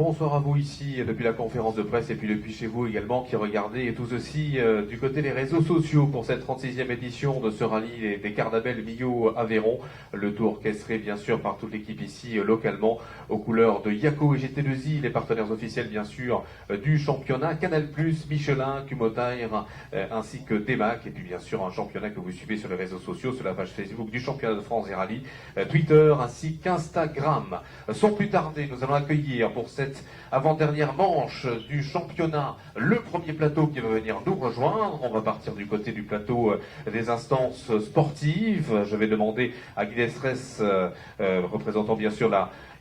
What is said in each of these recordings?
bonsoir à vous ici depuis la conférence de presse et puis depuis chez vous également qui regardez et tous aussi du côté des réseaux sociaux pour cette 36e édition de ce rallye des Cardabel Millau Aveyron. Le tout orchestré bien sûr par toute l'équipe ici localement aux couleurs de Yako et GT2I, les partenaires officiels bien sûr du championnat, Canal+, Michelin, Kumotire ainsi que Demac et puis bien sûr un championnat que vous suivez sur les réseaux sociaux, sur la page Facebook du championnat de France des rallyes, Twitter ainsi qu'Instagram. Sans plus tarder, nous allons accueillir pour cette avant-dernière manche du championnat le premier plateau qui va venir nous rejoindre. On va partir du côté du plateau des instances sportives. Je vais demander à Guy Destress, représentant bien sûr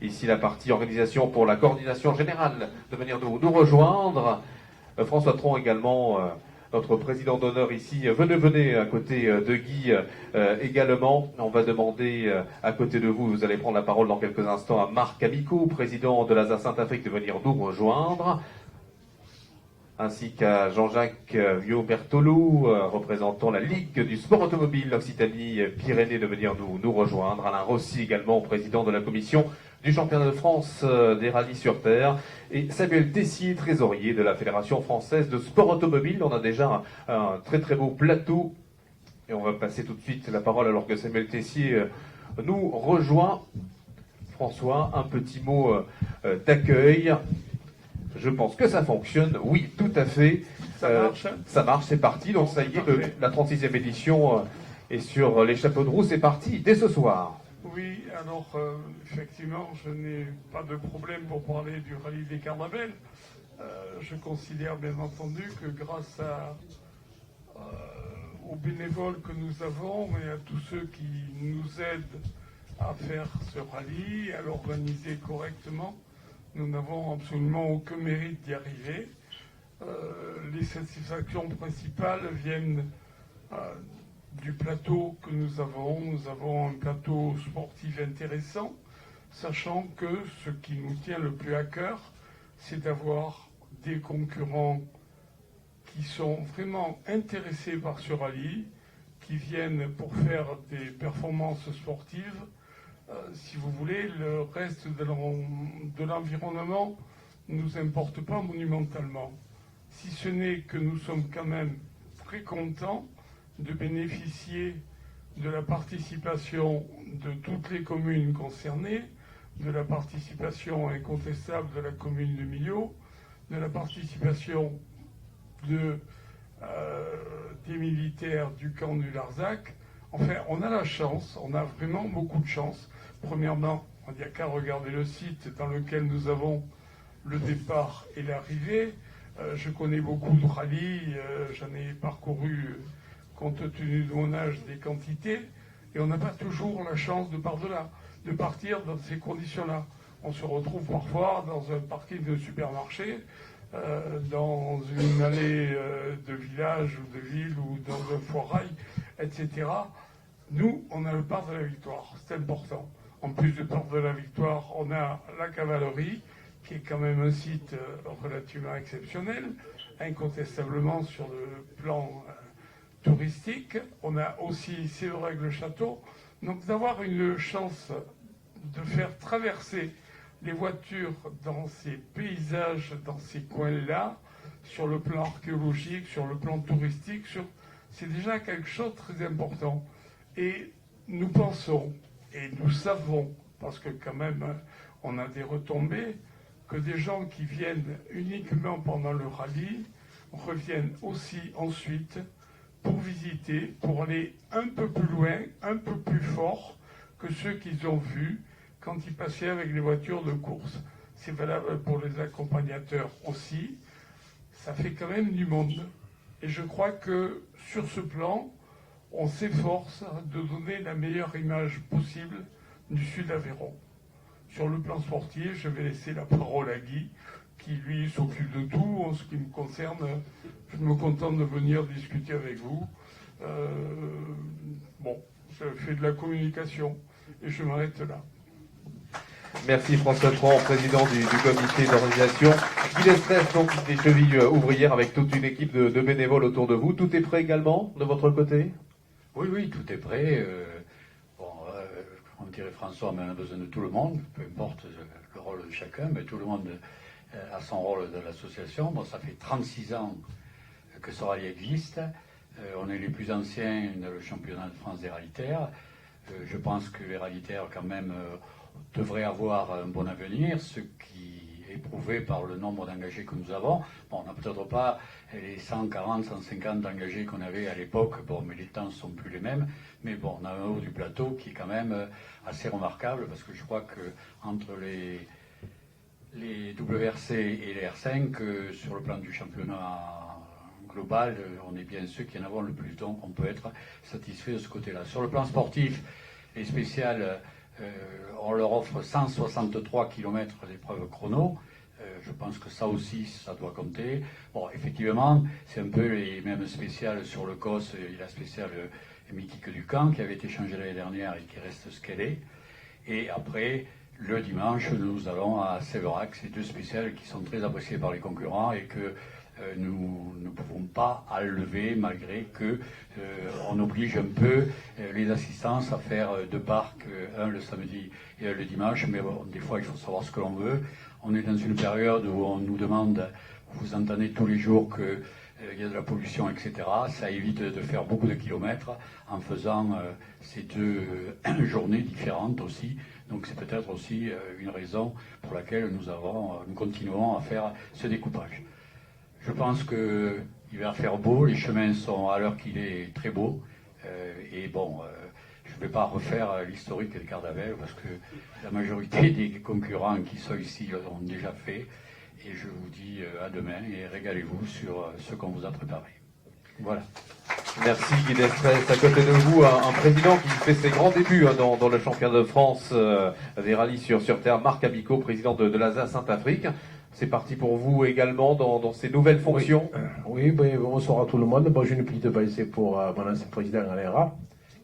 ici la partie organisation pour la coordination générale, de venir nous rejoindre. François Tron également, notre président d'honneur ici. Venez à côté de Guy également. On va demander à côté de vous, vous allez prendre la parole dans quelques instants, à Marc Amico, président de l'ASA Saint-Afrique, de venir nous rejoindre, ainsi qu'à Jean-Jacques Viau-Bertolou, représentant la Ligue du sport automobile Occitanie-Pyrénées, de venir nous rejoindre. Alain Rossi également, président de la commission du championnat de France des rallyes sur terre, et Samuel Tessier, trésorier de la Fédération française de sport automobile. On a déjà un très très beau plateau et on va passer tout de suite la parole alors que Samuel Tessier nous rejoint. François, un petit mot d'accueil. Je pense que ça fonctionne. Oui, tout à fait. Ça marche, c'est parti. Donc ça y est, la 36e édition est sur les chapeaux de roue. C'est parti dès ce soir. Oui, alors effectivement, je n'ai pas de problème pour parler du rallye des Cardabel. Je considère bien entendu que grâce aux bénévoles que nous avons et à tous ceux qui nous aident à faire ce rallye, à l'organiser correctement, nous n'avons absolument aucun mérite d'y arriver. Les satisfactions principales viennent du plateau que nous avons. Nous avons un plateau sportif intéressant, sachant que ce qui nous tient le plus à cœur, c'est d'avoir des concurrents qui sont vraiment intéressés par ce rallye, qui viennent pour faire des performances sportives. Si vous voulez, le reste de l'environnement ne nous importe pas monumentalement. Si ce n'est que nous sommes quand même très contents de bénéficier de la participation de toutes les communes concernées, de la participation incontestable de la commune de Millau, de la participation des militaires du camp du Larzac. Enfin, on a la chance, on a vraiment beaucoup de chance. Premièrement, il n'y a qu'à regarder le site dans lequel nous avons le départ et l'arrivée. Je connais beaucoup de rallyes, j'en ai parcouru compte tenu de mon âge, des quantités, et on n'a pas toujours la chance de partir dans ces conditions-là. On se retrouve parfois dans un parking de supermarché, dans une allée de village ou de ville ou dans un foirail, etc. Nous, on a le part de la victoire, c'est important. En plus du part de la victoire, on a la cavalerie, qui est quand même un site relativement exceptionnel, incontestablement sur le plan touristique. On a aussi Séverac-le-Château. Donc d'avoir une chance de faire traverser les voitures dans ces paysages, dans ces coins-là, sur le plan archéologique, sur le plan touristique, c'est déjà quelque chose de très important. Et nous pensons, et nous savons, parce que quand même on a des retombées, que des gens qui viennent uniquement pendant le rallye reviennent aussi ensuite pour visiter, pour aller un peu plus loin, un peu plus fort que ceux qu'ils ont vus quand ils passaient avec les voitures de course. C'est valable pour les accompagnateurs aussi. Ça fait quand même du monde. Et je crois que sur ce plan, on s'efforce de donner la meilleure image possible du Sud-Aveyron. Sur le plan sportif, je vais laisser la parole à Guy, qui lui s'occupe de tout. En ce qui me concerne, je me contente de venir discuter avec vous. Je fais de la communication et je m'arrête là. Merci François Tron, président du comité d'organisation. Guy Destress, donc des chevilles ouvrières avec toute une équipe de bénévoles autour de vous. Tout est prêt également de votre côté? Oui, tout est prêt. Comme dirait François, mais on a besoin de tout le monde, peu importe le rôle de chacun, mais tout le monde à son rôle de l'association. Bon, ça fait 36 ans que ce rallye existe. On est les plus anciens dans le championnat de France des rallye-terres. Je pense que les rallye-terres, quand même, devraient avoir un bon avenir, ce qui est prouvé par le nombre d'engagés que nous avons. Bon, on n'a peut-être pas les 140, 150 engagés qu'on avait à l'époque, bon, mais les temps ne sont plus les mêmes. Mais bon, on a un haut du plateau qui est quand même assez remarquable, parce que je crois qu'entre les WRC et les R5, sur le plan du championnat global, on est bien ceux qui en avons le plus, donc on peut être satisfait de ce côté-là. Sur le plan sportif, les spéciales, on leur offre 163 km d'épreuves chrono. Je pense que ça aussi, ça doit compter. Bon, effectivement, c'est un peu les mêmes spéciales sur le COS et la spéciale mythique du camp qui avait été changée l'année dernière et qui reste ce qu'elle est. Et après, le dimanche, nous allons à Séverac, ces deux spéciales qui sont très appréciées par les concurrents et que nous ne pouvons pas enlever malgré que on oblige un peu les assistances à faire deux parcs, un le samedi et un le dimanche, mais bon, des fois il faut savoir ce que l'on veut. On est dans une période où on nous demande, vous entendez tous les jours qu'il y a de la pollution, etc. Ça évite de faire beaucoup de kilomètres en faisant ces deux journées différentes aussi. Donc c'est peut-être aussi une raison pour laquelle nous continuons à faire ce découpage. Je pense qu'il va faire beau, les chemins sont à l'heure qu'il est très beau. Et bon, je ne vais pas refaire l'historique des Cardabel parce que la majorité des concurrents qui sont ici l'ont déjà fait. Et je vous dis à demain et régalez-vous sur ce qu'on vous a préparé. Voilà. Merci Guy Destresse. À côté de vous, un président qui fait ses grands débuts dans le championnat de France des rallyes sur terre, Marc Amico, président de l'ASA Saint-Afrique. C'est parti pour vous également dans ces nouvelles fonctions. Oui, bonsoir à tout le monde. Bon, j'ai une petite pensée pour mon ancien président Alain Rat.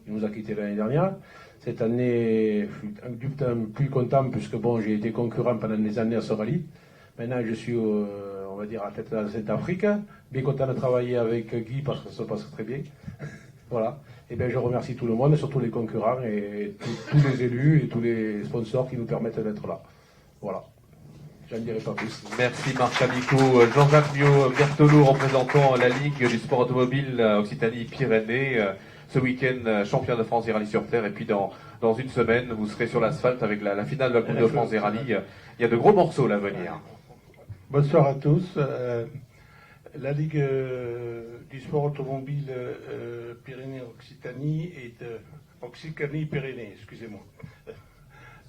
Il nous a quittés l'année dernière. Cette année, je suis du temps plus content puisque bon, j'ai été concurrent pendant des années à ce rallye. Maintenant, je suis, on va dire, à la tête de la Saint-Afrique. Bien content de travailler avec Guy parce que ça se passe très bien. Voilà. Et bien, je remercie tout le monde, surtout les concurrents et tous les élus et tous les sponsors qui nous permettent d'être là. Voilà. Je ne dirai pas plus. Merci Marc Amico. Jean-Jacques Berthelot, représentant la Ligue du sport automobile Occitanie-Pyrénées. Ce week-end, champion de France des rallyes sur terre. Et puis dans une semaine, vous serez sur l'asphalte avec la finale de la Coupe de France des rallyes. Il y a de gros morceaux là à venir. Bonsoir à tous. La Ligue du sport automobile Pyrénées-Occitanie Occitanie-Pyrénées, excusez-moi,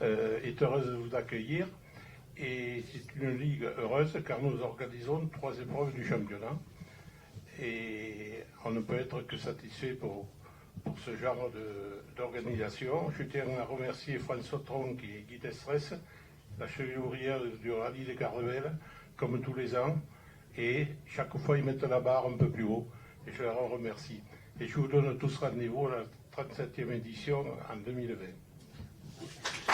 est heureuse de vous accueillir. Et c'est une ligue heureuse car nous organisons 3 épreuves du championnat. Et on ne peut être que satisfait pour ce genre d'organisation. Je tiens à remercier François Tron qui est Guy Destresse, la cheville ouvrière du rallye des Cardabel, comme tous les ans. Et chaque fois, ils mettent la barre un peu plus haut. Et je leur en remercie. Et je vous donne tous rendez-vous à la 37e édition en 2020.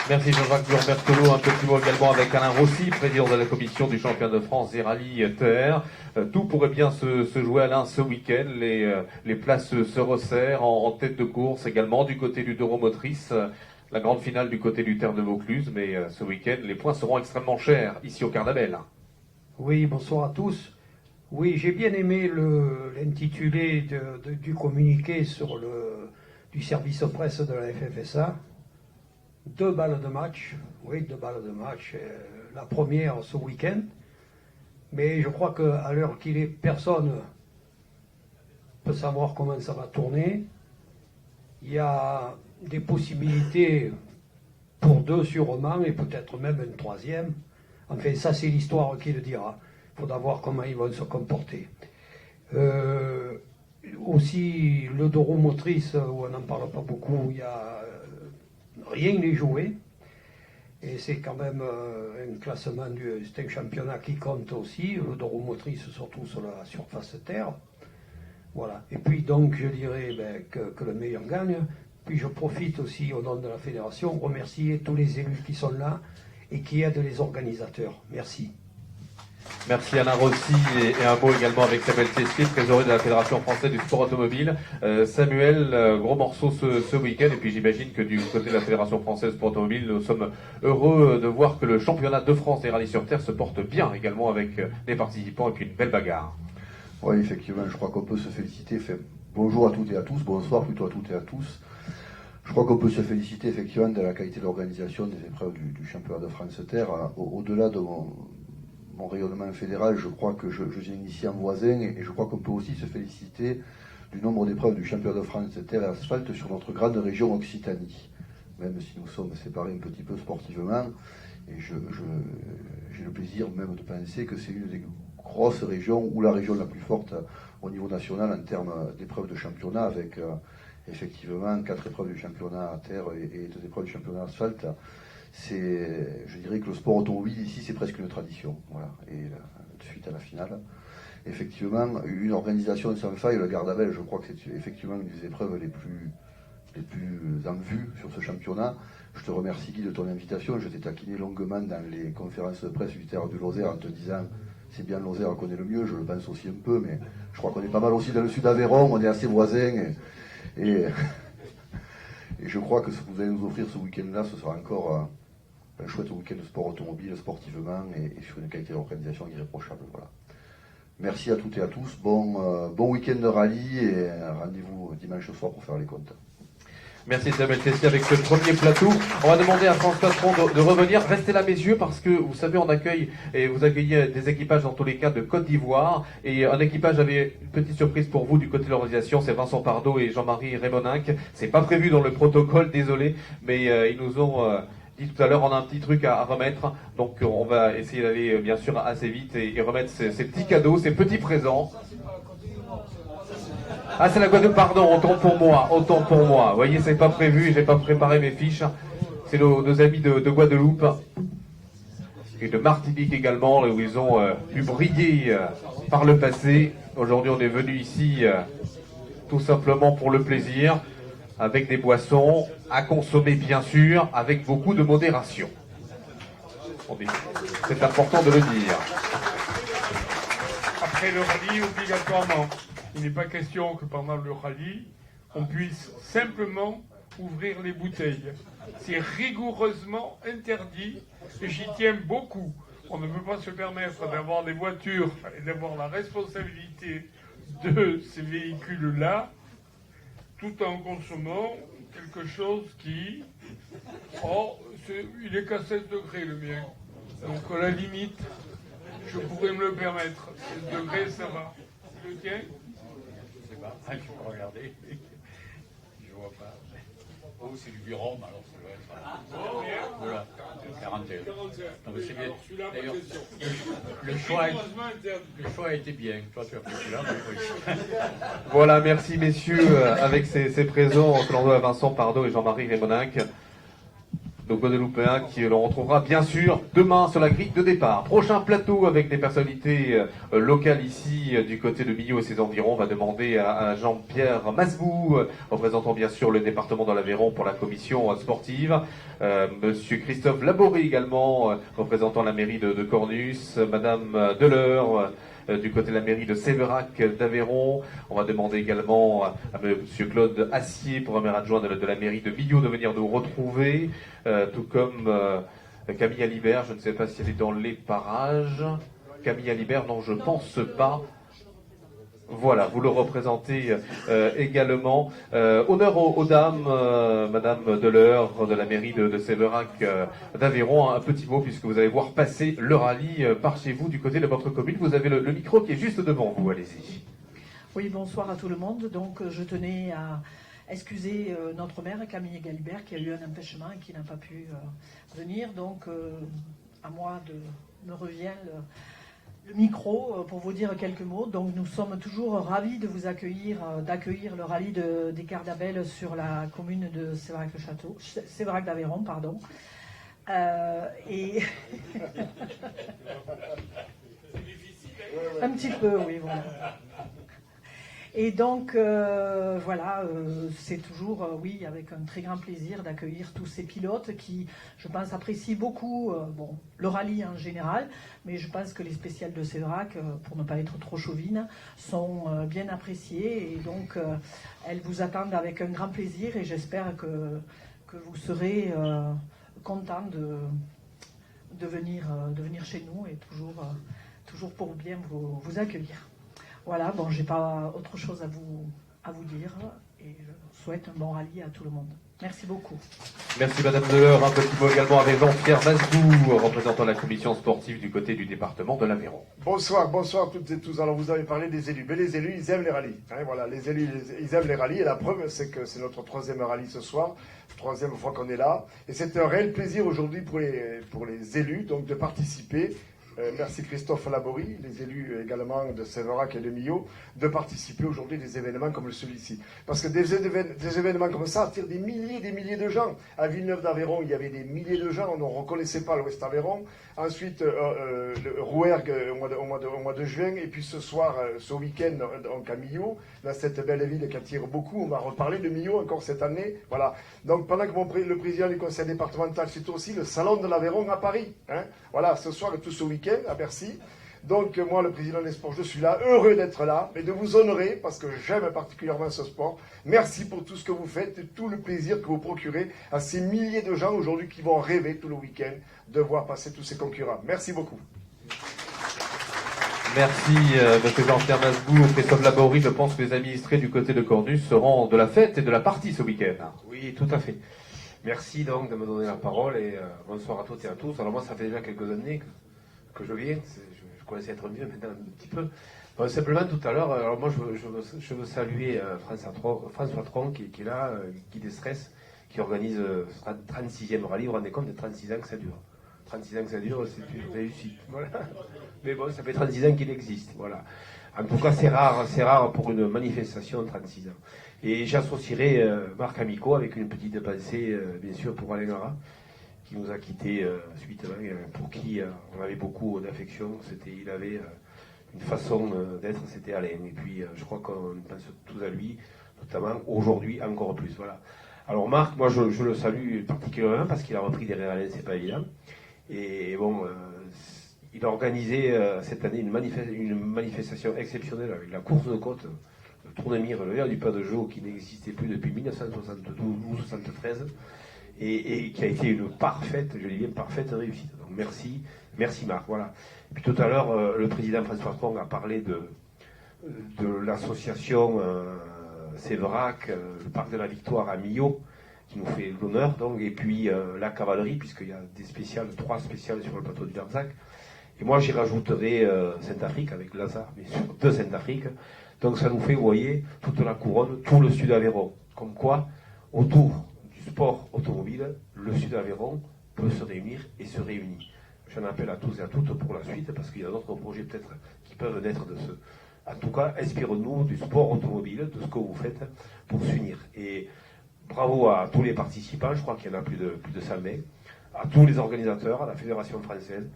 Merci Jean-Jacques Berthelot. Un petit mot également avec Alain Rossi, président de la commission du championnat de France des rallyes TR. Tout pourrait bien se jouer, Alain, ce week-end. Les places se resserrent en tête de course également du côté du Doro Motrice. La grande finale du côté du Terre de Vaucluse. Mais ce week-end, les points seront extrêmement chers ici au Cardabel. Oui, bonsoir à tous. Oui, j'ai bien aimé l'intitulé du communiqué du service presse de la FFSA. 2 balles de match, oui, 2 balles de match, la première ce week-end. Mais je crois qu'à l'heure qu'il est, personne ne peut savoir comment ça va tourner. Il y a des possibilités pour 2 sûrement et peut-être même une 3e. Enfin, ça c'est l'histoire qui le dira. Il faudra voir comment ils vont se comporter. Aussi, le Doro Motrice, où on n'en parle pas beaucoup, il y a rien n'est joué. Et c'est quand même un classement, c'est un championnat qui compte aussi, le Doro Motrice, surtout sur la surface terre. Voilà. Et puis donc, je dirais que le meilleur gagne. Puis je profite aussi, au nom de la fédération, remercier tous les élus qui sont là et qui aident les organisateurs. Merci. Merci Alain Rossi et un mot également avec Samuel Tessier, trésorier de la Fédération française du sport automobile. Samuel, gros morceau ce week-end et puis j'imagine que du côté de la Fédération française du sport automobile, nous sommes heureux de voir que le championnat de France des rallyes sur terre se porte bien également avec les participants et puis une belle bagarre. Oui, effectivement, je crois qu'on peut se féliciter. Bonjour à toutes et à tous, bonsoir plutôt à toutes et à tous. Je crois qu'on peut se féliciter effectivement de la qualité d'organisation des épreuves du championnat de France Terre. Au-delà de mon rayonnement fédéral, je crois que je viens ici en voisin et je crois qu'on peut aussi se féliciter du nombre d'épreuves du championnat de France Terre et asphalte sur notre grande région Occitanie. Même si nous sommes séparés un petit peu sportivement, et j'ai le plaisir même de penser que c'est une des grosses régions ou la région la plus forte au niveau national en termes d'épreuves de championnat avec effectivement 4 épreuves du championnat à terre et 2 épreuves du championnat asphalte. Je dirais que le sport automobile ici c'est presque une tradition. Voilà. Et de suite à la finale, effectivement une organisation sans faille, le Gardabel, je crois que c'est effectivement une des épreuves les plus en vue sur ce championnat. Je te remercie Guy de ton invitation. Je t'ai taquiné longuement dans les conférences de presse du Terre du Lozère en te disant c'est bien Lozère qu'on connaît le mieux, je le pense aussi un peu, mais je crois qu'on est pas mal aussi dans le sud d'Aveyron, on est assez voisins et je crois que ce que vous allez nous offrir ce week-end-là, ce sera encore un chouette week-end de sport automobile sportivement et sur une qualité d'organisation irréprochable. Voilà. Merci à toutes et à tous, bon week-end de rallye et rendez-vous dimanche soir pour faire les comptes. Merci Samuel Tessier avec ce premier plateau. On va demander à France Patron de revenir. Restez là messieurs parce que vous savez on accueille et vous accueillez des équipages dans tous les cas de Côte d'Ivoire et un équipage avait une petite surprise pour vous du côté de l'organisation, c'est Vincent Pardo et Jean-Marie Rémoninck. C'est pas prévu dans le protocole, désolé, mais ils nous ont dit tout à l'heure on a un petit truc à remettre, donc on va essayer d'aller bien sûr assez vite et remettre ces petits cadeaux, ces petits présents. Ah, c'est la Guadeloupe, pardon, autant pour moi. Vous voyez, c'est pas prévu, j'ai pas préparé mes fiches. C'est nos amis de Guadeloupe et de Martinique également, où ils ont pu briller par le passé. Aujourd'hui, on est venu ici tout simplement pour le plaisir, avec des boissons à consommer bien sûr, avec beaucoup de modération. C'est important de le dire. Après le rallye, obligatoirement, il n'est pas question que pendant le rallye, on puisse simplement ouvrir les bouteilles. C'est rigoureusement interdit et j'y tiens beaucoup. On ne peut pas se permettre d'avoir des voitures et d'avoir la responsabilité de ces véhicules-là tout en consommant quelque chose qui... il est qu'à 16 degrés le mien. Donc à la limite, je pourrais me le permettre. 16 degrés, ça va. Le tien ? Ah, tu peux regarder. Je vois pas. Oh, c'est du Biron, alors ça doit être. Voilà, 41. Non, mais c'est bien. D'ailleurs, le choix a été bien. Toi, tu as pris celui-là. Voilà, merci messieurs, avec ces présents que l'on doit à Vincent Pardo et Jean-Marie Rémoninck. Nos Guadeloupéens qui l'on retrouvera bien sûr demain sur la grille de départ. Prochain plateau avec des personnalités locales ici du côté de Millau et ses environs. On va demander à Jean-Pierre Masbou, représentant bien sûr le département de l'Aveyron pour la commission sportive. Monsieur Christophe Laborie également, représentant la mairie de Cornus. Madame Deleur, du côté de la mairie de Sévérac d'Aveyron. On va demander également à monsieur Claude Assier, premier adjoint de la mairie de Millau, de venir nous retrouver, tout comme Camille Alibert, je ne sais pas si elle est dans les parages. Camille Alibert, non, je pense pas. Voilà, vous le représentez également. Honneur aux dames, Madame Deleur de la mairie de Sévérac d'Aveyron. Un petit mot puisque vous allez voir passer le rallye par chez vous du côté de votre commune. Vous avez le micro qui est juste devant vous, allez-y. Oui, bonsoir à tout le monde. Donc je tenais à excuser notre maire Camille Galibert qui a eu un empêchement et qui n'a pas pu venir. Donc à moi me revient le micro pour vous dire quelques mots. Donc nous sommes toujours ravis de vous accueillir, d'accueillir le rallye des Cardabelles sur la commune de Sévérac d'Aveyron, pardon. Et un petit peu, oui, voilà. Et donc, voilà, c'est toujours, oui, avec un très grand plaisir d'accueillir tous ces pilotes qui, je pense, apprécient beaucoup le rallye en général, mais je pense que les spéciales de Séverac, pour ne pas être trop chauvine, sont bien appréciées. Et donc, elles vous attendent avec un grand plaisir et j'espère que vous serez contents de venir chez nous et toujours pour bien vous accueillir. Voilà, bon, j'ai pas autre chose à vous dire et je souhaite un bon rallye à tout le monde. Merci beaucoup. Merci Madame Deleur. Un petit mot également avec Jean-Pierre Masdou, représentant la commission sportive du côté du département de l'Aveyron. Bonsoir à toutes et tous. Alors vous avez parlé des élus, mais les élus ils aiment les rallyes. Hein, voilà, les élus ils aiment les rallyes et la preuve c'est que c'est notre 3e rallye ce soir, 3e fois qu'on est là. Et c'est un réel plaisir aujourd'hui pour les élus donc de participer. Merci Christophe Laborie, les élus également de Séverac et de Millau, de participer aujourd'hui à des événements comme celui-ci. Parce que des événements comme ça attirent des milliers de gens. À Villeneuve d'Aveyron, il y avait des milliers de gens, on ne reconnaissait pas l'Ouest Aveyron. Ensuite, le Rouergue au mois de juin, et puis ce soir, ce week-end, donc à Millau, dans cette belle ville qui attire beaucoup. On va reparler de Millau encore cette année. Voilà. Donc pendant que le président du conseil départemental, c'est aussi le salon de l'Aveyron à Paris. Hein. Voilà, ce soir et tout ce week-end à Bercy. Donc moi, le président des sports, je suis là, heureux d'être là, mais de vous honorer parce que j'aime particulièrement ce sport. Merci pour tout ce que vous faites et tout le plaisir que vous procurez à ces milliers de gens aujourd'hui qui vont rêver tout le week-end de voir passer tous ces concurrents. Merci beaucoup. Merci M. Jean-Pierre Masdou, Christophe Laborie. Je pense que les administrés du côté de Cornus seront de la fête et de la partie ce week-end. Oui, tout à fait. Merci donc de me donner la parole et bonsoir à toutes et à tous. Alors moi, ça fait déjà quelques années que je viens. Je commençais à être mieux maintenant un petit peu. Bon, simplement tout à l'heure, alors moi je veux saluer François Tron qui est là, qui des stress, qui organise ce 36e rallye. Vous vous rendez compte de 36 ans que ça dure. 36 ans que ça dure, c'est une réussite. Voilà. Mais bon, ça fait 36 ans qu'il existe. Voilà. En tout cas, c'est rare pour une manifestation de 36 ans. Et j'associerai Marc Amico avec une petite pensée, bien sûr, pour Alain Lara, qui nous a quittés subitement, pour qui on avait beaucoup d'affection. Il avait une façon d'être, c'était Alain. Et puis, je crois qu'on pense tous à lui, notamment aujourd'hui encore plus. Voilà. Alors Marc, moi je le salue particulièrement parce qu'il a repris derrière Alain, c'est pas évident. Et bon, il a organisé cette année une manifestation exceptionnelle avec la course de côte, le Tournemire, le verre du pas de Jaux qui n'existait plus depuis 1972 ou 73 et qui a été une parfaite, je dis bien parfaite réussite. Donc merci Marc. Voilà. Et puis tout à l'heure, le président François Tron a parlé de l'association Séverac, le parc de la Victoire à Millau, qui nous fait l'honneur, donc, et puis la cavalerie, puisqu'il y a des 3 spéciales sur le plateau du Darzac. Et moi, j'y rajouterai Saint-Afrique, avec Lazare, bien sûr, de Saint-Afrique. Donc ça nous fait, vous voyez, toute la couronne, tout le sud Aveyron. Comme quoi, autour du sport automobile, le sud Aveyron peut se réunir et se réunit. J'en appelle à tous et à toutes pour la suite, parce qu'il y a d'autres projets peut-être qui peuvent naître de ce. En tout cas, inspirons-nous du sport automobile, de ce que vous faites pour s'unir. Et bravo à tous les participants, je crois qu'il y en a plus de 100 000, à tous les organisateurs, à la Fédération française,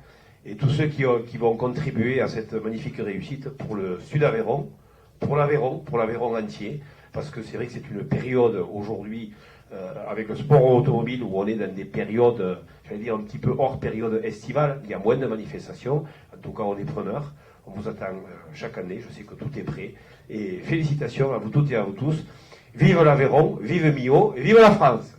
et tous ceux qui vont contribuer à cette magnifique réussite pour le Sud-Aveyron, pour l'Aveyron entier, parce que c'est vrai que c'est une période aujourd'hui, avec le sport automobile, où on est dans des périodes, j'allais dire un petit peu hors période estivale, il y a moins de manifestations, en tout cas on est preneurs, on vous attend chaque année, je sais que tout est prêt, et félicitations à vous toutes et à vous tous. Vive l'Aveyron, vive Millau, et vive la France.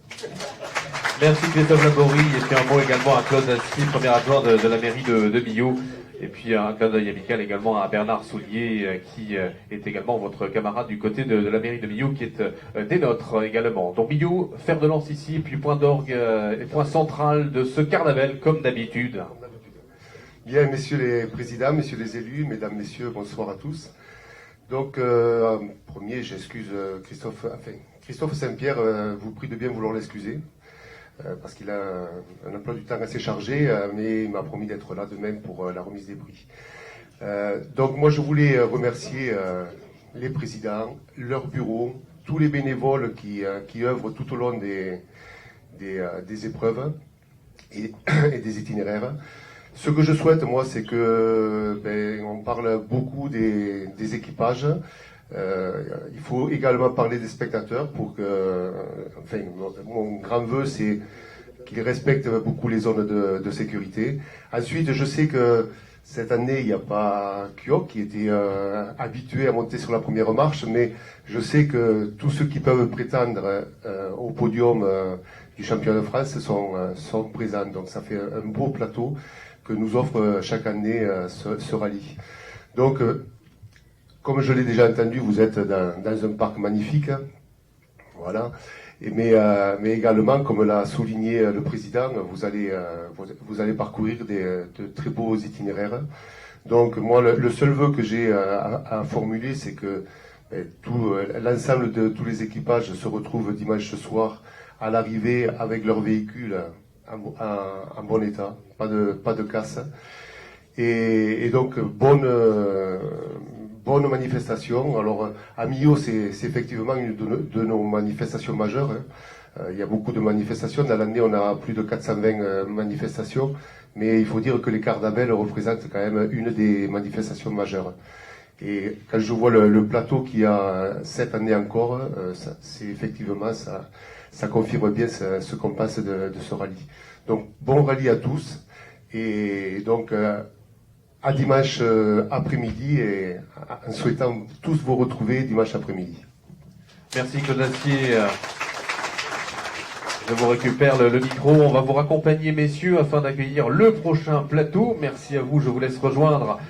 Merci Christophe Laborie, et puis un mot également à Claude Assis, premier adjoint de la mairie de Millau, et puis un clin d'œil amical également à Bernard Soulier, qui est également votre camarade du côté de la mairie de Millau, qui est des nôtres également. Donc Millau, fer de lance ici, puis point d'orgue et point central de ce carnaval, comme d'habitude. Bien, messieurs les présidents, messieurs les élus, mesdames, messieurs, bonsoir à tous. Donc, premier, j'excuse Christophe Saint-Pierre, vous prie de bien vouloir l'excuser, parce qu'il a un emploi du temps assez chargé, mais il m'a promis d'être là demain pour la remise des prix. Donc, moi, je voulais remercier les présidents, leurs bureaux, tous les bénévoles qui œuvrent tout au long des épreuves et des itinéraires. Ce que je souhaite, moi, c'est que on parle beaucoup des équipages. il faut également parler des spectateurs pour que, enfin, mon grand vœu, c'est qu'ils respectent beaucoup les zones de sécurité. Ensuite, je sais que cette année, il n'y a pas Kyok qui était habitué à monter sur la première marche, mais je sais que tous ceux qui peuvent prétendre au podium du championnat de France sont présents. Donc ça fait un beau plateau que nous offre chaque année ce rallye. Donc, comme je l'ai déjà entendu, vous êtes dans un parc magnifique. Voilà. Mais également, comme l'a souligné le président, vous allez parcourir de très beaux itinéraires. Donc moi, le seul vœu que j'ai à formuler, c'est que l'ensemble de tous les équipages se retrouvent dimanche soir à l'arrivée avec leur véhicule en bon état, pas de casse. Et donc bonne manifestation. Alors à Millau, c'est effectivement une de nos manifestations majeures. Il y a beaucoup de manifestations. Dans l'année, on a plus de 420 manifestations. Mais il faut dire que les Cardabelles représentent quand même une des manifestations majeures. Et quand je vois le plateau qu'il y a cette année encore, c'est effectivement ça confirme bien ce qu'on passe de ce rallye. Donc bon rallye à tous. Et donc à dimanche après-midi et en souhaitant tous vous retrouver dimanche après-midi. Merci Claude Astier. Je vous récupère le micro. On va vous raccompagner, messieurs, afin d'accueillir le prochain plateau. Merci à vous. Je vous laisse rejoindre,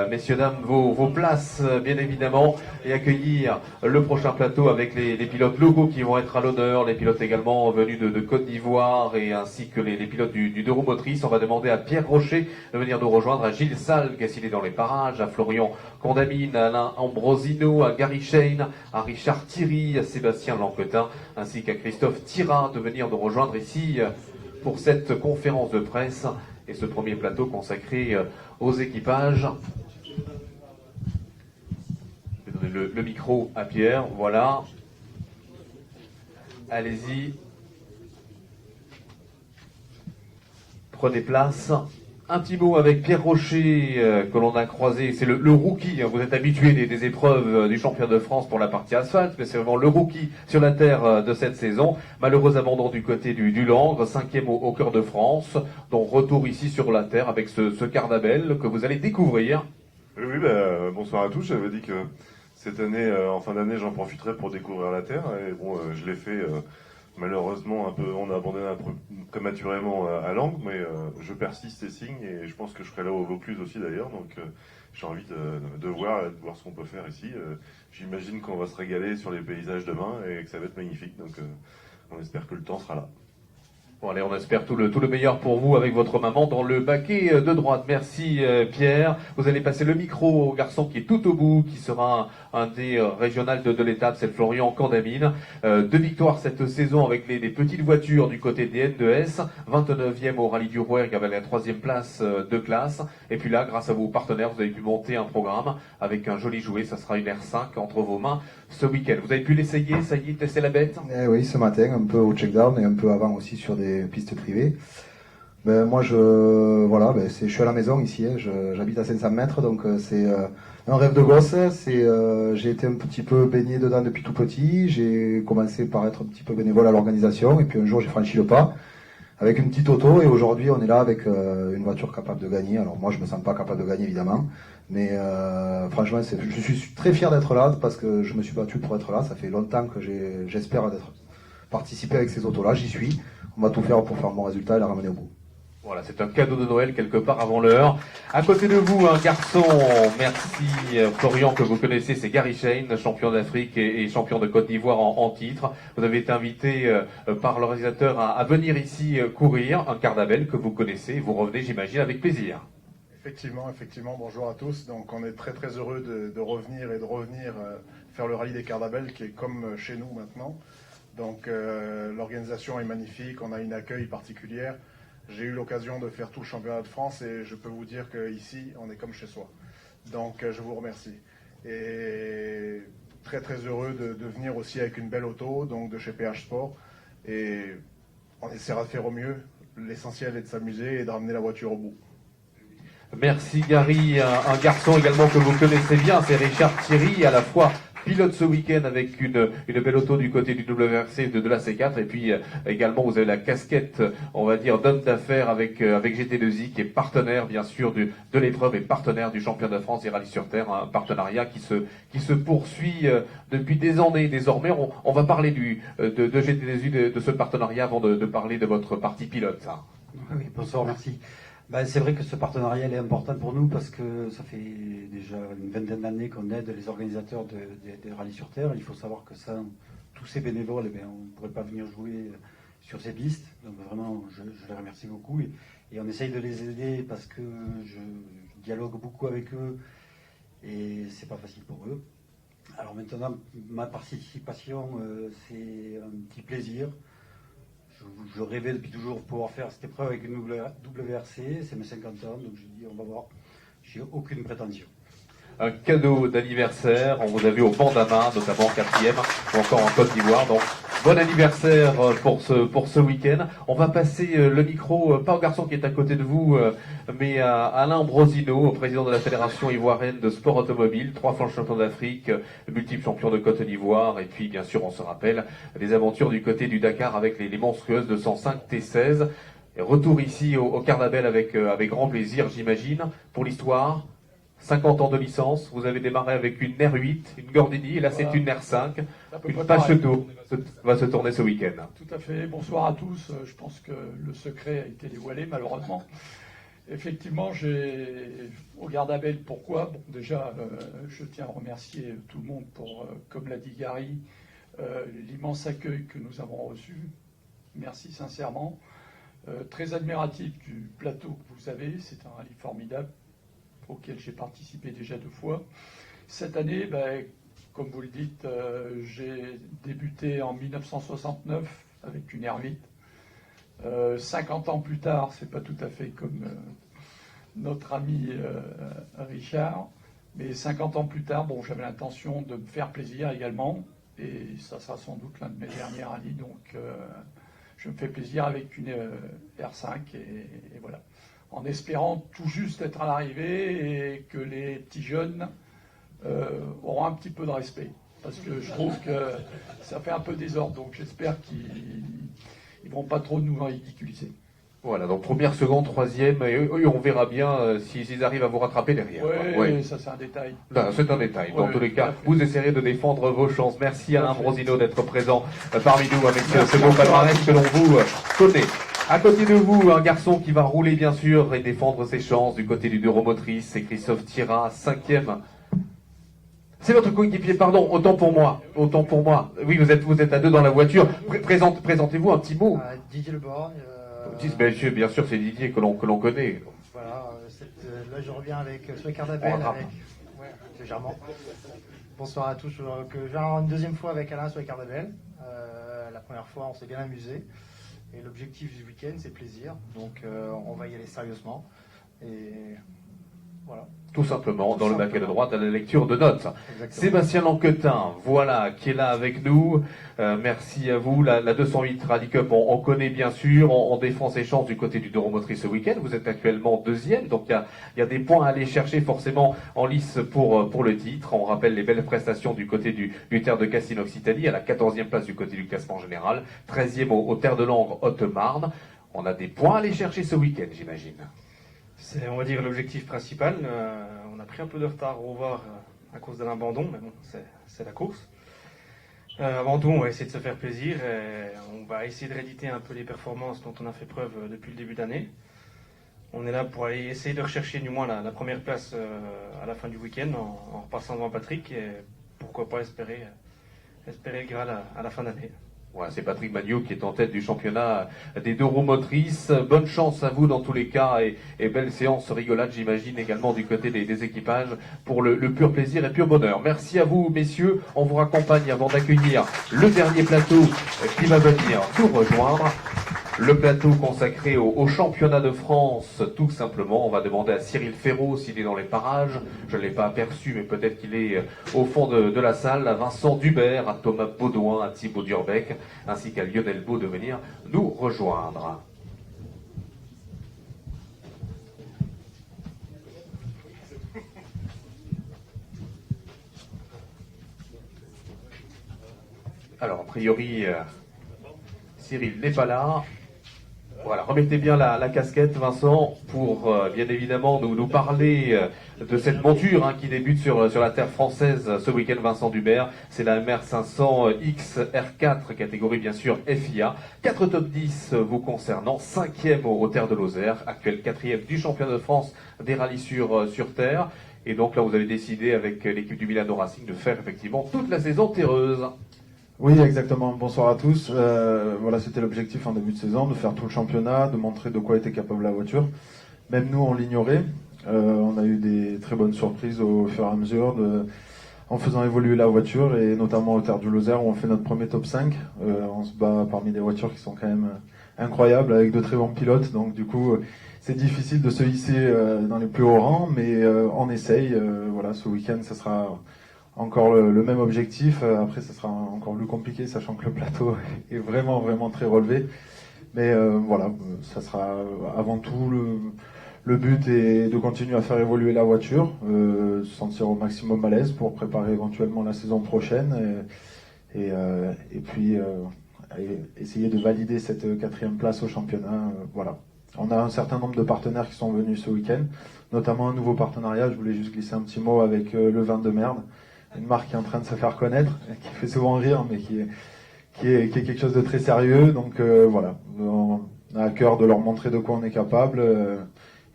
messieurs, dames, vos places, bien évidemment, et accueillir le prochain plateau avec les pilotes locaux qui vont être à l'honneur, les pilotes également venus de Côte d'Ivoire, et ainsi que les pilotes du deux roues motrices. On va demander à Pierre Rocher de venir nous rejoindre, à Gilles Salgues, s'il est dans les parages, à Florian Condamine, à Alain Ambrosino, à Gary Shane, à Richard Thierry, à Sébastien Lanquetin, ainsi qu'à Christophe Thira de venir nous rejoindre ici pour cette conférence de presse et ce premier plateau consacré aux équipages. Je vais donner le micro à Pierre, voilà. Allez-y. Prenez place. Un petit mot avec Pierre Rocher que l'on a croisé, c'est le rookie, hein. Vous êtes habitué des épreuves du championnat de France pour la partie asphalte, mais c'est vraiment le rookie sur la terre de cette saison. Malheureux abandon du côté du Langres, 5e au Cœur de France, donc retour ici sur la terre avec ce Cardabelle que vous allez découvrir. Oui, bonsoir à tous. J'avais dit que cette année, en fin d'année, j'en profiterai pour découvrir la terre, et bon, je l'ai fait. Malheureusement, on a abandonné un peu prématurément à Langres, mais je persiste et signe, et je pense que je serai là au Vaucluse aussi d'ailleurs, donc j'ai envie de voir ce qu'on peut faire ici. J'imagine qu'on va se régaler sur les paysages demain et que ça va être magnifique, donc on espère que le temps sera là. Bon, allez, on espère tout le meilleur pour vous avec votre maman dans le baquet de droite. Merci Pierre. Vous allez passer le micro au garçon qui est tout au bout, qui sera un des régionales de l'étape, c'est Florian Condamine. 2 victoires cette saison avec les petites voitures du côté des N2S. 29e au Rallye du Rouergue avec la 3e place de classe. Et puis là, grâce à vos partenaires, vous avez pu monter un programme avec un joli jouet. Ça sera une R5 entre vos mains ce week-end. Vous avez pu l'essayer, ça y est, tester la bête? Oui, ce matin, un peu au check-down et un peu avant aussi sur des pistes privées. Moi, je suis à la maison ici, hein, j'habite à 500 mètres, donc c'est un rêve de gosse. J'ai été un petit peu baigné dedans depuis tout petit. J'ai commencé par être un petit peu bénévole à l'organisation, et puis un jour j'ai franchi le pas avec une petite auto, et aujourd'hui on est là avec une voiture capable de gagner. Alors moi je me sens pas capable de gagner évidemment, mais franchement je suis très fier d'être là parce que je me suis battu pour être là. Ça fait longtemps que j'espère participer avec ces autos là, j'y suis. On va tout faire pour faire mon résultat et la ramener au bout. Voilà, c'est un cadeau de Noël quelque part avant l'heure. À côté de vous, un garçon, merci Florian, que vous connaissez, c'est Gary Shane, champion d'Afrique et champion de Côte d'Ivoire en titre. Vous avez été invité par l'organisateur à venir ici courir un Cardabelle que vous connaissez. Vous revenez, j'imagine, avec plaisir. Effectivement, bonjour à tous. Donc on est très très heureux de revenir faire le rallye des Cardabelles qui est comme chez nous maintenant. Donc l'organisation est magnifique, on a une accueil particulière. J'ai eu l'occasion de faire tout le championnat de France et je peux vous dire qu'ici, on est comme chez soi. Donc je vous remercie. Et très très heureux de venir aussi avec une belle auto, donc de chez PH Sport. Et on essaiera de faire au mieux. L'essentiel est de s'amuser et de ramener la voiture au bout. Merci Gary, un garçon également que vous connaissez bien, c'est Richard Thierry, à la fois pilote ce week-end avec une belle auto du côté du WRC de la C4. Et puis également, vous avez la casquette, on va dire, d'homme d'affaires avec GT2I, qui est partenaire, bien sûr, de l'épreuve et partenaire du championnat de France des rallyes sur terre. Un partenariat qui se poursuit depuis des années désormais. On va parler de GT2I, de ce partenariat, avant de parler de votre partie pilote. Oui, bonsoir, merci. C'est vrai que ce partenariat est important pour nous parce que ça fait déjà une vingtaine d'années qu'on aide les organisateurs des rallyes sur terre. Il faut savoir que sans tous ces bénévoles, on ne pourrait pas venir jouer sur ces pistes. Donc vraiment, je les remercie beaucoup et on essaye de les aider parce que je dialogue beaucoup avec eux et c'est pas facile pour eux. Alors maintenant, ma participation, c'est un petit plaisir. Je rêvais depuis toujours de pouvoir faire cette épreuve avec une WRC, c'est mes 50 ans, donc j'ai dit on va voir, j'ai aucune prétention. Un cadeau d'anniversaire, on vous a vu au Bandama, notamment en 4e, ou encore en Côte d'Ivoire, donc bon anniversaire pour ce week-end. On va passer le micro, pas au garçon qui est à côté de vous, mais à Alain Ambrosino, président de la Fédération ivoirienne de sport automobile, 3 fois champion d'Afrique, multiple champion de Côte d'Ivoire, et puis bien sûr on se rappelle des aventures du côté du Dakar avec les monstrueuses 205 T16. Et retour ici au Carnabel avec grand plaisir, j'imagine, pour l'histoire. 50 ans de licence, vous avez démarré avec une R8, une Gordini, et là c'est une R5. Une page va se tourner ce week-end. Tout à fait. Bonsoir à tous. Je pense que le secret a été dévoilé, malheureusement. Effectivement, au Gardabel, pourquoi déjà, je tiens à remercier tout le monde pour, comme l'a dit Gary, l'immense accueil que nous avons reçu. Merci sincèrement. Très admiratif du plateau que vous avez. C'est un rallye formidable auquel j'ai participé déjà 2 fois. Cette année, comme vous le dites, j'ai débuté en 1969 avec une R8. 50 ans plus tard, c'est pas tout à fait comme notre ami Richard, mais 50 ans plus tard, j'avais l'intention de me faire plaisir également, et ça sera sans doute l'un de mes derniers rallyes, donc je me fais plaisir avec une R5, et voilà. En espérant tout juste être à l'arrivée et que les petits jeunes auront un petit peu de respect. Parce que je trouve que ça fait un peu désordre, donc j'espère qu'ils ne vont pas trop nous ridiculiser. Voilà, donc première, seconde, troisième, et on verra bien s'ils arrivent à vous rattraper derrière. Oui, ça c'est un détail. C'est un détail. Dans tous les cas, vous essayerez de défendre vos chances. Merci Alain Ambrosino d'être présent parmi nous avec ce beau palmarès que l'on vous connaît. À côté de vous, un garçon qui va rouler bien sûr et défendre ses chances du côté du Neuromotrice, c'est Christophe Thira, 5e. C'est votre coéquipier, pardon, autant pour moi. Oui, vous êtes à 2 dans la voiture. Présentez-vous un petit mot. Didier Leborgne. Monsieur, bien sûr, c'est Didier que l'on connaît. Voilà, là je reviens sur les Cardabel, légèrement. Bonsoir à tous. Je viens une 2e fois avec Alain sur les Cardabel. La première fois, on s'est bien amusé. Et l'objectif du week-end, c'est plaisir. Donc, on va y aller sérieusement. Et voilà. Tout simplement, dans le baquet de droite, à la lecture de notes. Exactement. Sébastien Lanquetin, voilà, qui est là avec nous. Merci à vous. La 208 Rally Cup, on connaît bien sûr. On défend ses chances du côté du Neuromotrice ce week-end. Vous êtes actuellement 2e, donc il y a des points à aller chercher forcément en lice pour le titre. On rappelle les belles prestations du côté du Terre de Cassine Occitanie, à la 14e place du côté du classement général, 13e au Terre de Langres Haute-Marne. On a des points à aller chercher ce week-end, j'imagine. C'est, on va dire, l'objectif principal. On a pris un peu de retard au revoir à cause de l'abandon, mais bon, c'est la course. Avant tout, on va essayer de se faire plaisir. Et on va essayer de rééditer un peu les performances dont on a fait preuve depuis le début d'année. On est là pour aller essayer de rechercher du moins la première place à la fin du week-end en repassant devant Patrick et pourquoi pas espérer le Graal à la fin d'année. Voilà, c'est Patrick Magnot qui est en tête du championnat des 2 roues motrices. Bonne chance à vous dans tous les cas et belle séance rigolade, j'imagine, également du côté des équipages pour le pur plaisir et pur bonheur. Merci à vous, messieurs. On vous raccompagne avant d'accueillir le dernier plateau qui va venir nous rejoindre. Le plateau consacré au championnat de France, tout simplement. On va demander à Cyril Ferraud s'il est dans les parages. Je ne l'ai pas aperçu, mais peut-être qu'il est au fond de la salle. À Vincent Dubert, à Thomas Baudouin, à Thibaut Durbeck, ainsi qu'à Lionel Beau de venir nous rejoindre. Alors, a priori, Cyril n'est pas là. Voilà, remettez bien la casquette, Vincent, pour bien évidemment nous parler de cette monture qui débute sur la terre française ce week-end. Vincent Dubert, c'est la MR 500 X R4, catégorie bien sûr FIA. 4 top 10 vous concernant, 5e aux terres de Lozère, actuel 4e du championnat de France des rallyes sur terre. Et donc là, vous avez décidé avec l'équipe du Milano Racing de faire effectivement toute la saison terreuse. Oui, exactement. Bonsoir à tous. Voilà, c'était l'objectif en début de saison, de faire tout le championnat, de montrer de quoi était capable la voiture. Même nous, on l'ignorait. On a eu des très bonnes surprises au fur et à mesure en faisant évoluer la voiture, et notamment aux terres du Lozère où on fait notre premier top 5. On se bat parmi des voitures qui sont quand même incroyables, avec de très bons pilotes. Donc du coup, c'est difficile de se hisser dans les plus hauts rangs, mais on essaye. Voilà, ce week-end, ça sera encore le même objectif. Après, ça sera encore plus compliqué, sachant que le plateau est vraiment, vraiment très relevé. Mais voilà, ça sera avant tout le but est de continuer à faire évoluer la voiture, se sentir au maximum à l'aise pour préparer éventuellement la saison prochaine, et puis essayer de valider cette 4e place au championnat. Voilà. On a un certain nombre de partenaires qui sont venus ce week-end, notamment un nouveau partenariat. Je voulais juste glisser un petit mot avec le vin de merde, une marque qui est en train de se faire connaître, qui fait souvent rire, mais qui est quelque chose de très sérieux. Donc voilà, on a à cœur de leur montrer de quoi on est capable.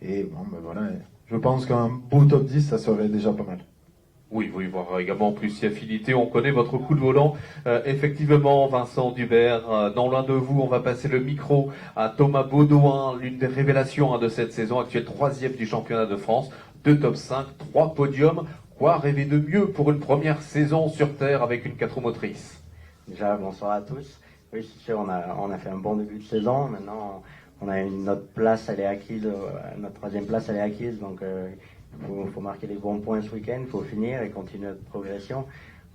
Et bon, ben voilà, je pense qu'un beau top 10, ça serait déjà pas mal. Oui, voir également plus si affinité. On connaît votre coup de volant. Effectivement, Vincent Dubert, non loin de vous, on va passer le micro à Thomas Baudouin, l'une des révélations de cette saison, actuel 3e du championnat de France, 2 top 5, 3 podiums. Quoi rêver de mieux pour une première saison sur Terre avec une 4 roues motrices? Déjà, bonsoir à tous. Oui, c'est sûr, on a fait un bon début de saison. Maintenant, on a notre place, elle est acquise, notre 3e place, elle est acquise. Donc, il faut marquer des bons points ce week-end, il faut finir et continuer notre progression.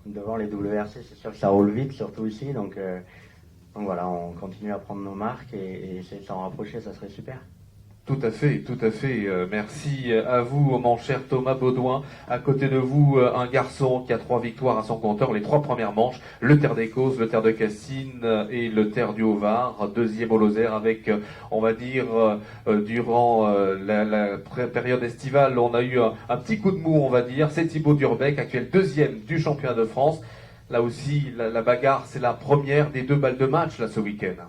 Devant les WRC, c'est sûr que ça roule vite, surtout ici. Donc voilà, on continue à prendre nos marques et essayer de s'en rapprocher, ça serait super. Tout à fait. Merci à vous, mon cher Thomas Baudouin. À côté de vous, un garçon qui a 3 victoires à son compteur, les 3 premières manches, le Terre des Causes, le Terre de Cassine et le Terre du Haut-Var, 2e au Lozère avec, on va dire, durant la période estivale, on a eu un petit coup de mou, on va dire. C'est Thibaut Durbec, actuel 2e du championnat de France. Là aussi, la bagarre, c'est la première des 2 balles de match, là, ce week-end.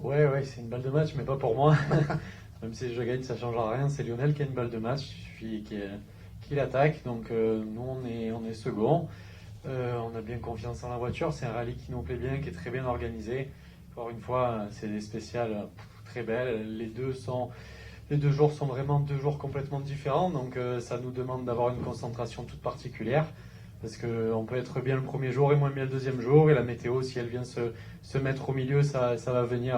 Ouais, c'est une balle de match, mais pas pour moi. Même si je gagne, ça ne changera rien. C'est Lionel qui a une balle de match, il suffit qu'il attaque. Donc nous, on est second. On a bien confiance en la voiture. C'est un rallye qui nous plaît bien, qui est très bien organisé. Encore une fois, c'est des spéciales très belles. Les deux jours sont vraiment 2 jours complètement différents. Donc ça nous demande d'avoir une concentration toute particulière. Parce qu'on peut être bien le premier jour et moins bien le 2e jour. Et la météo, si elle vient se mettre au milieu, ça va venir